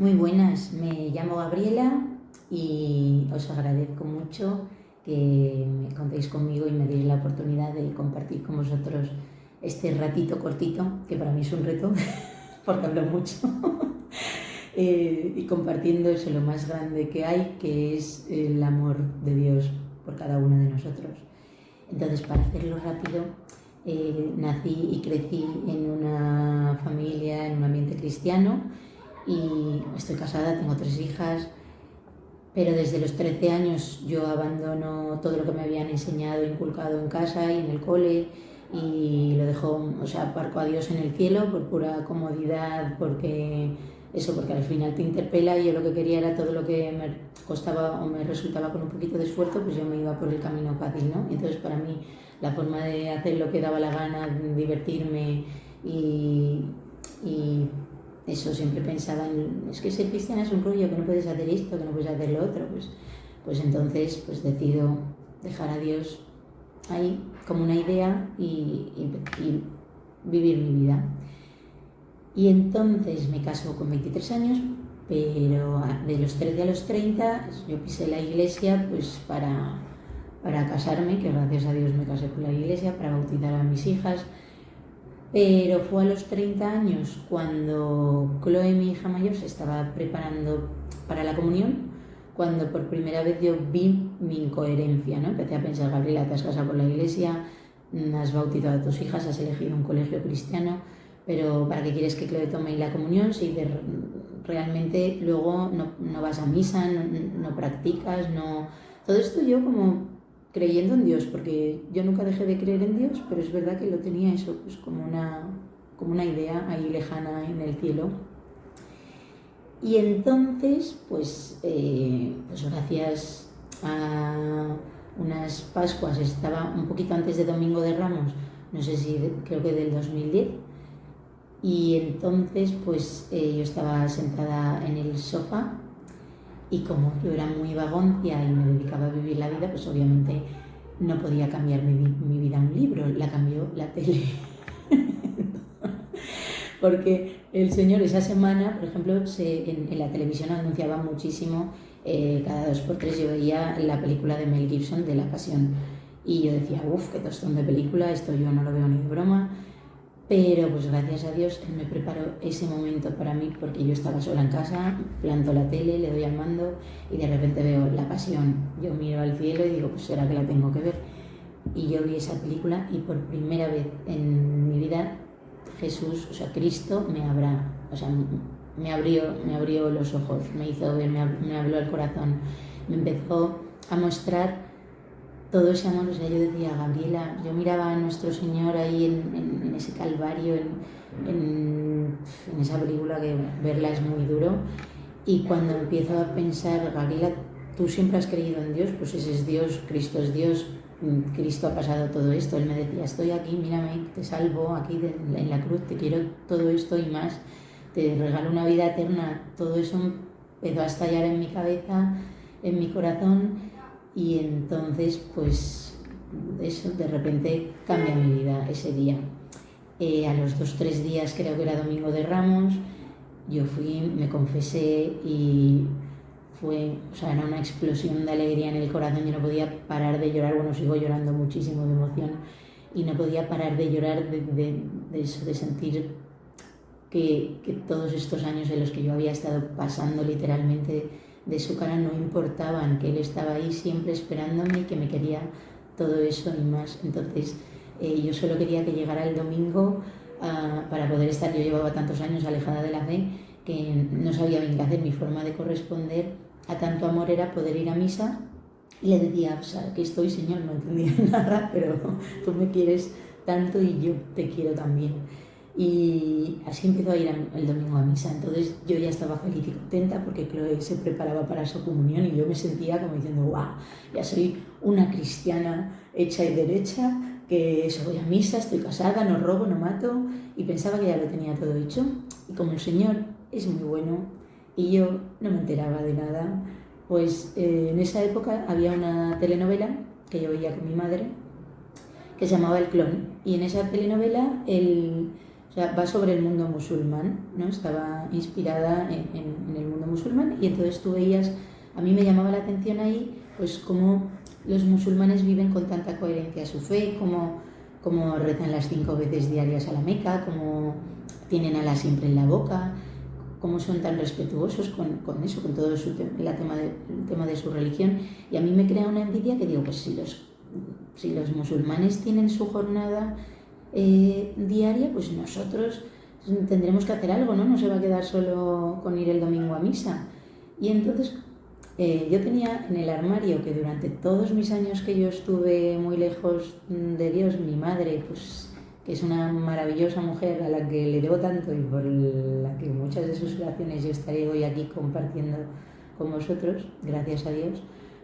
Muy buenas, me llamo Gabriela y os agradezco mucho que me contéis conmigo y me deis la oportunidad de compartir con vosotros este ratito cortito, que para mí es un reto, porque hablo mucho, y compartiendo eso lo más grande que hay, que es el amor de Dios por cada uno de nosotros. Entonces, para hacerlo rápido, nací y crecí en una familia, en un ambiente cristiano, y estoy casada, tengo 3 hijas, pero desde los 13 años yo abandono todo lo que me habían enseñado, inculcado en casa y en el cole, y lo dejo, aparco a Dios en el cielo por pura comodidad, porque al final te interpela, y yo lo que quería era todo lo que me costaba o me resultaba con un poquito de esfuerzo, pues yo me iba por el camino fácil, ¿no? Entonces, para mí, la forma de hacer lo que daba la gana, divertirme y eso, siempre pensaba es que ser cristiana es un rollo, que no puedes hacer esto, que no puedes hacer lo otro, pues entonces decido dejar a Dios ahí como una idea y vivir mi vida. Y entonces me caso con 23 años, pero de los 13 a los 30 yo pisé la iglesia pues para casarme, que gracias a Dios me casé con la iglesia, para bautizar a mis hijas. Pero fue a los 30 años cuando Chloe, mi hija mayor, se estaba preparando para la comunión, cuando por primera vez yo vi mi incoherencia, ¿no? Empecé a pensar: Gabriela, te has casado con la iglesia, has bautizado a tus hijas, has elegido un colegio cristiano, pero ¿para qué quieres que Chloe tome la comunión si realmente luego no vas a misa, no practicas, no...? Todo esto yo como creyendo en Dios, porque yo nunca dejé de creer en Dios, pero es verdad que lo tenía eso, pues como una idea ahí lejana en el cielo. Y entonces, pues gracias a unas Pascuas, estaba un poquito antes de Domingo de Ramos, no sé si, creo que del 2010, y entonces pues yo estaba sentada en el sofá, y como yo era muy vagoncia y me dedicaba a vivir la vida, pues obviamente no podía cambiar mi vida a un libro, la cambió la tele. Porque el Señor esa semana, por ejemplo, en la televisión anunciaba muchísimo, cada 2 por 3 yo veía la película de Mel Gibson de La Pasión, y yo decía: uff, qué tostón de película, esto yo no lo veo ni de broma. Pero pues gracias a Dios Él me preparó ese momento para mí, porque yo estaba sola en casa, planto la tele, le doy al mando y de repente veo La Pasión. Yo miro al cielo y digo: pues será que la tengo que ver. Y yo vi esa película, y por primera vez en mi vida Jesús, Cristo me abrió los ojos, me hizo ver, me habló al corazón, me empezó a mostrar todo ese amor. Yo decía: Gabriela, yo miraba a nuestro Señor ahí en ese Calvario, en esa película, que verla es muy duro, y cuando empiezo a pensar: Gabriela, tú siempre has creído en Dios, pues ese es Dios, Cristo es Dios, Cristo ha pasado todo esto. Él me decía: estoy aquí, mírame, te salvo aquí en la cruz, te quiero todo esto y más, te regalo una vida eterna. Todo eso empezó a estallar en mi cabeza, en mi corazón. Y entonces pues eso de repente cambia mi vida ese día. A los 2 o 3 días, creo que era Domingo de Ramos, yo fui, me confesé, y era una explosión de alegría en el corazón. Yo no podía parar de llorar, bueno, sigo llorando muchísimo de emoción, y no podía parar de llorar de eso, de sentir que todos estos años en los que yo había estado pasando literalmente de su cara no importaban, que Él estaba ahí siempre esperándome y que me quería todo eso y más. Entonces yo solo quería que llegara el domingo para poder estar. Yo llevaba tantos años alejada de la fe que no sabía bien qué hacer. Mi forma de corresponder a tanto amor era poder ir a misa, y le decía: aquí estoy, Señor, no entendía nada, pero tú me quieres tanto y yo te quiero también. Y así empezó a ir el domingo a misa. Entonces yo ya estaba feliz y contenta, porque Chloe se preparaba para su comunión, y yo me sentía como diciendo: ¡guau! Ya soy una cristiana hecha y derecha, que voy a misa, estoy casada, no robo, no mato, y pensaba que ya lo tenía todo hecho. Y como el Señor es muy bueno y yo no me enteraba de nada, pues en esa época había una telenovela que yo veía con mi madre, que se llamaba El Clon, y en esa telenovela O sea, va sobre el mundo musulmán, ¿no? Estaba inspirada en el mundo musulmán y entonces tú veías, a mí me llamaba la atención ahí, pues cómo los musulmanes viven con tanta coherencia su fe, cómo rezan las 5 veces diarias a la Meca, cómo tienen Allah siempre en la boca, cómo son tan respetuosos con eso, con todo el tema de su religión. Y a mí me crea una envidia que digo, pues si los musulmanes tienen su jornada diaria, pues nosotros tendremos que hacer algo, ¿no? No se va a quedar solo con ir el domingo a misa. Y entonces yo tenía en el armario, que durante todos mis años que yo estuve muy lejos de Dios, mi madre, pues que es una maravillosa mujer a la que le debo tanto y por la que muchas de sus oraciones yo estaré hoy aquí compartiendo con vosotros, gracias a Dios,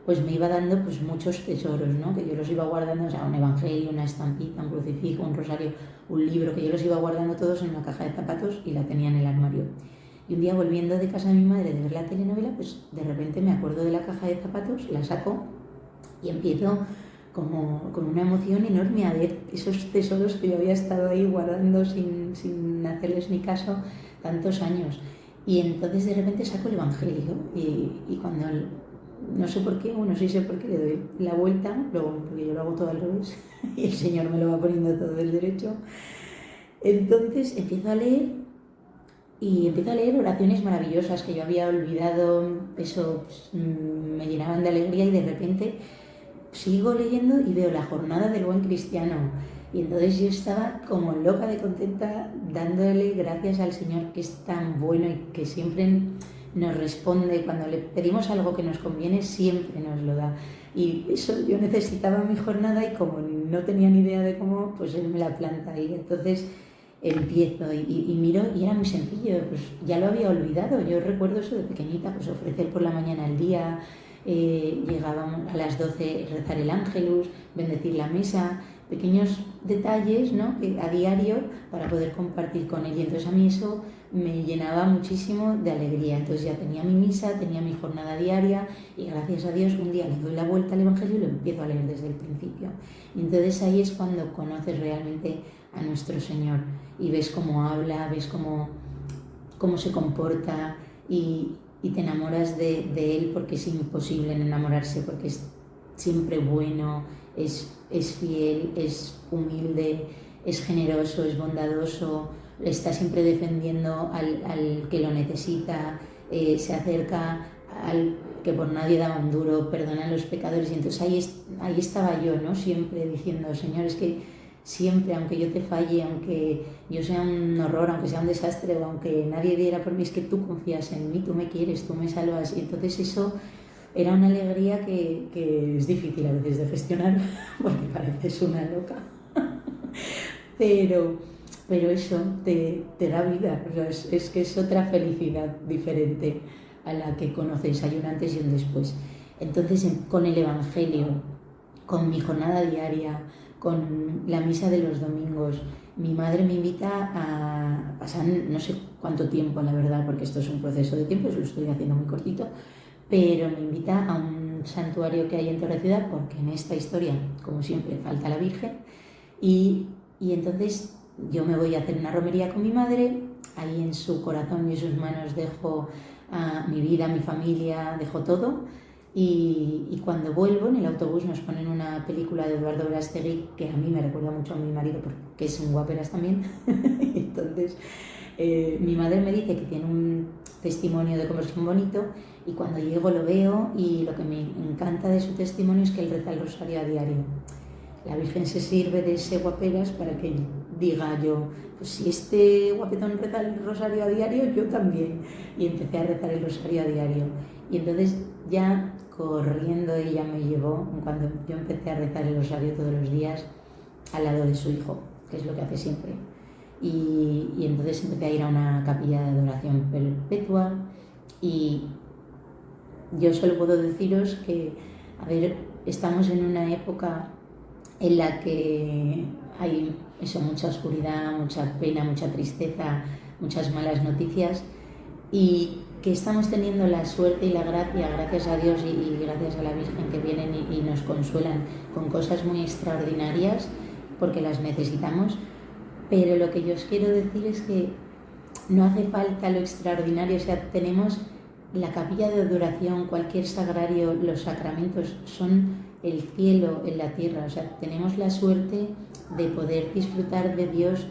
pues me iba dando pues muchos tesoros, ¿no? Que yo los iba guardando, o sea, un evangelio, una estampita, un crucifijo, un rosario, un libro, que yo los iba guardando todos en una caja de zapatos y la tenía en el armario. Y un día, volviendo de casa de mi madre de ver la telenovela, pues de repente me acuerdo de la caja de zapatos, la saco y empiezo como con una emoción enorme a ver esos tesoros que yo había estado ahí guardando sin hacerles ni caso tantos años. Y entonces de repente saco el evangelio y cuando no sé por qué, o no sé por qué, le doy la vuelta, luego, porque yo lo hago todo al revés y el Señor me lo va poniendo todo del derecho. Entonces empiezo a leer oraciones maravillosas que yo había olvidado, eso pues, me llenaban de alegría y de repente sigo leyendo y veo la jornada del buen cristiano. Y entonces yo estaba como loca de contenta dándole gracias al Señor, que es tan bueno y que siempre nos responde. Cuando le pedimos algo que nos conviene, siempre nos lo da. Y eso, yo necesitaba mi jornada y como no tenía ni idea de cómo, pues Él me la planta ahí. Entonces empiezo y miro y era muy sencillo, pues ya lo había olvidado. Yo recuerdo eso de pequeñita, pues ofrecer por la mañana el día, llegábamos a las 12 rezar el ángelus, bendecir la mesa, pequeños detalles, ¿no? Que a diario para poder compartir con Él. Y entonces a mí eso me llenaba muchísimo de alegría. Entonces ya tenía mi misa, tenía mi jornada diaria y gracias a Dios un día le doy la vuelta al Evangelio y lo empiezo a leer desde el principio. Y entonces ahí es cuando conoces realmente a nuestro Señor y ves cómo habla, ves cómo se comporta y te enamoras de Él, porque es imposible no enamorarse, porque es siempre bueno, es fiel, es humilde, es generoso, es bondadoso, está siempre defendiendo al que lo necesita, se acerca al que por nadie daba un duro, perdona a los pecadores. Y entonces ahí estaba yo, ¿no? Siempre diciendo, Señor, es que siempre, aunque yo te falle, aunque yo sea un horror, aunque sea un desastre, o aunque nadie diera por mí, es que tú confías en mí, tú me quieres, tú me salvas. Y entonces eso era una alegría que es difícil a veces de gestionar, porque pareces una loca. Pero eso te da vida, o sea, es que es otra felicidad diferente a la que conoces. Hay un antes y un después. Entonces, con el Evangelio, con mi jornada diaria, con la misa de los domingos, mi madre me invita a pasar no sé cuánto tiempo, la verdad, porque esto es un proceso de tiempo, eso lo estoy haciendo muy cortito, pero me invita a un santuario que hay en Torre-Ciudad, porque en esta historia, como siempre, falta la Virgen, y entonces yo me voy a hacer una romería con mi madre, ahí en su corazón y en sus manos dejo mi vida, mi familia, dejo todo. Y cuando vuelvo en el autobús nos ponen una película de Eduardo Verástegui que a mí me recuerda mucho a mi marido porque es un guaperas también. Entonces mi madre me dice que tiene un testimonio de conversión bonito y cuando llego lo veo y lo que me encanta de su testimonio es que él reza el rosario a diario. La Virgen se sirve de ese guaperas para que diga yo, pues si este guapetón reza el rosario a diario, yo también. Y empecé a rezar el rosario a diario. Y entonces ya corriendo ella me llevó, cuando yo empecé a rezar el rosario todos los días, al lado de su hijo, que es lo que hace siempre. Y entonces empecé a ir a una capilla de adoración perpetua y yo solo puedo deciros que, a ver, estamos en una época en la que hay mucha oscuridad, mucha pena, mucha tristeza, muchas malas noticias y que estamos teniendo la suerte y la gracia, gracias a Dios y gracias a la Virgen, que vienen y nos consuelan con cosas muy extraordinarias porque las necesitamos, Pero lo que yo os quiero decir es que no hace falta lo extraordinario, o sea, tenemos la capilla de adoración, cualquier sagrario, los sacramentos son el cielo en la tierra, o sea, tenemos la suerte de poder disfrutar de Dios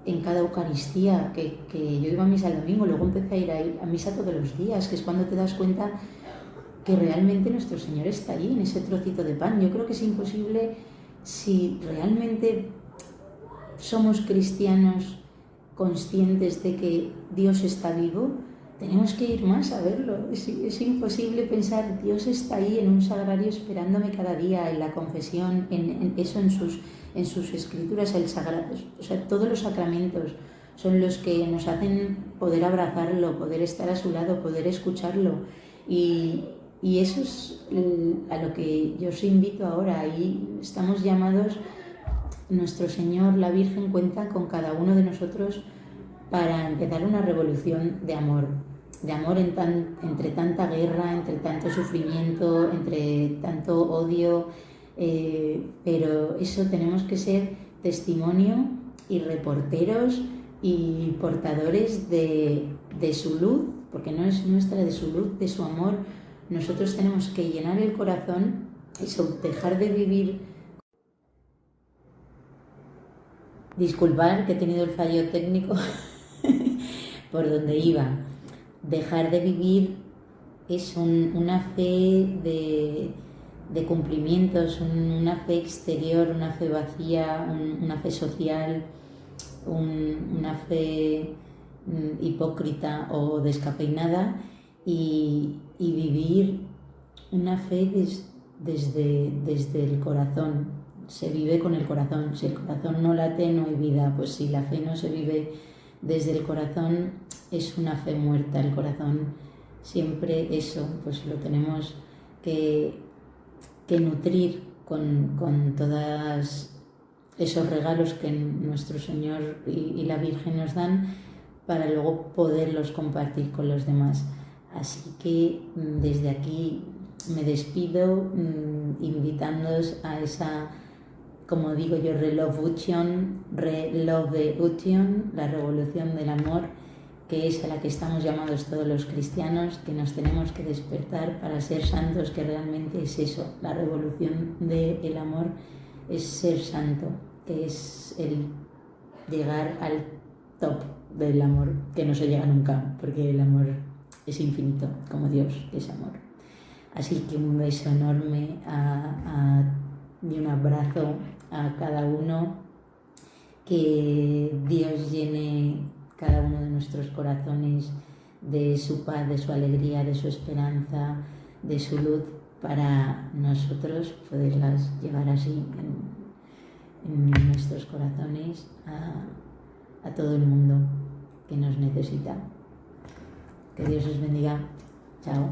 en cada Eucaristía, que yo iba a misa el domingo, luego empecé a ir a misa todos los días, que es cuando te das cuenta que realmente nuestro Señor está ahí, en ese trocito de pan. Yo creo que es imposible, si realmente somos cristianos conscientes de que Dios está vivo, tenemos que ir más a verlo. Es imposible pensar, Dios está ahí en un sagrario esperándome cada día, en la confesión, en eso, en sus escrituras, o sea, todos los sacramentos son los que nos hacen poder abrazarlo, poder estar a su lado, poder escucharlo. Y eso es a lo que yo os invito ahora. Ahí estamos llamados, nuestro Señor, la Virgen, cuenta con cada uno de nosotros para empezar una revolución de amor entre tanta guerra, entre tanto sufrimiento, entre tanto odio, pero eso, tenemos que ser testimonio y reporteros y portadores de su luz, porque no es nuestra, de su luz, de su amor. Nosotros tenemos que llenar el corazón, eso, dejar de vivir. Disculpar que he tenido el fallo técnico por donde iba. Dejar de vivir es una fe de cumplimientos, una fe exterior, una fe vacía, una fe social, una fe hipócrita o descafeinada, y vivir una fe desde el corazón. Se vive con el corazón. Si el corazón no late, no hay vida. Pues si la fe no se vive desde el corazón, es una fe muerta. El corazón siempre, eso, pues lo tenemos que nutrir con todos esos regalos que nuestro Señor y la Virgen nos dan, para luego poderlos compartir con los demás. Así que desde aquí me despido, invitándoos a esa, como digo yo, Relovution, la revolución del amor, que es a la que estamos llamados todos los cristianos, que nos tenemos que despertar para ser santos, que realmente es eso, la revolución del amor es ser santo, que es el llegar al top del amor, que no se llega nunca, porque el amor es infinito, como Dios es amor. Así que un beso enorme y un abrazo a cada uno, que Dios llene cada uno de nuestros corazones de su paz, de su alegría, de su esperanza, de su luz, para nosotros poderlas llevar así en nuestros corazones a todo el mundo que nos necesita. Que Dios os bendiga. Chao.